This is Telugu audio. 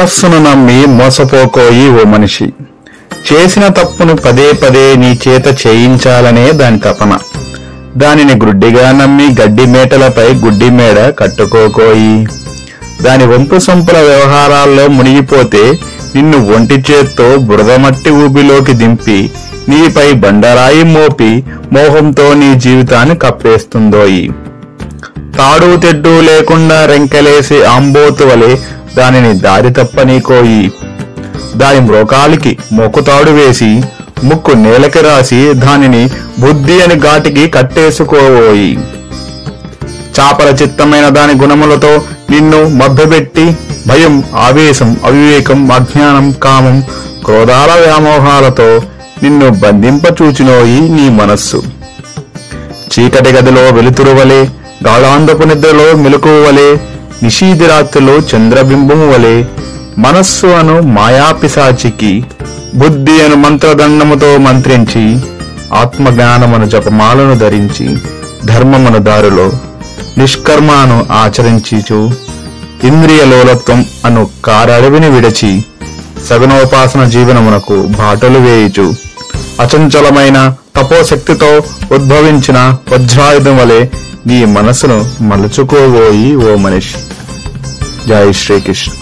మనస్సును నమ్మి మోసపోకోయి ఓ మనిషి. చేసిన తప్పును పదే పదే నీ చేత చేయించాలనే దాని తపన. దానిని గుడ్డిగా నమ్మి గడ్డి మేటలపై గుడ్డి మేడ కట్టుకోకోయి. దాని వంపు సొంపుల వ్యవహారాల్లో మునిగిపోతే నిన్ను ఒంటి చేత్తో బురదమట్టి ఊబిలోకి దింపి నీపై బండరాయి మోపి మోహంతో నీ జీవితాన్ని కప్పేస్తుందోయి. తాడు తెడ్డు లేకుండా రెంకెలేసి ఆంబోతు వలె దానిని దారి తప్పనీకోయి. దాని మ్రోకాలికి మొక్కుతాడు వేసి ముక్కు నేలకి రాసి దానిని బుద్ధి అని ఘాటికి కట్టేసుకోబోయి. చాపల చిత్తమైన దాని గుణములతో నిన్ను మభ్యపెట్టి భయం, ఆవేశం, అవివేకం, అజ్ఞానం, కామం, క్రోధాల వ్యామోహాలతో నిన్ను బంధింపచూచినోయి నీ మనస్సు. చీకటి గదిలో వెలుతురు వలె, గాఢాంధపు నిద్రలో మెలకువ వలె, నిషీధి రాత్రిలో చంద్రబింబము వలె మనస్సు అను మాయాపిశాచికి బుద్ధి అను మంత్రదండముతో మంత్రించి, ఆత్మజ్ఞానమను జపమాలను ధరించి, ధర్మమను దారిలో నిష్కర్మను ఆచరించుచు, ఇంద్రియ లోలత్వం అను కారడవిని విడచి సగుణోపాసన జీవనమునకు బాటలు వేయుచు, అచంచలమైన తపోశక్తితో ఉద్భవించిన వజ్రాయుధం వలె నీ మనసును మలుచుకోబోయి ఓ మనిషి. జై శ్రీకృష్ణ.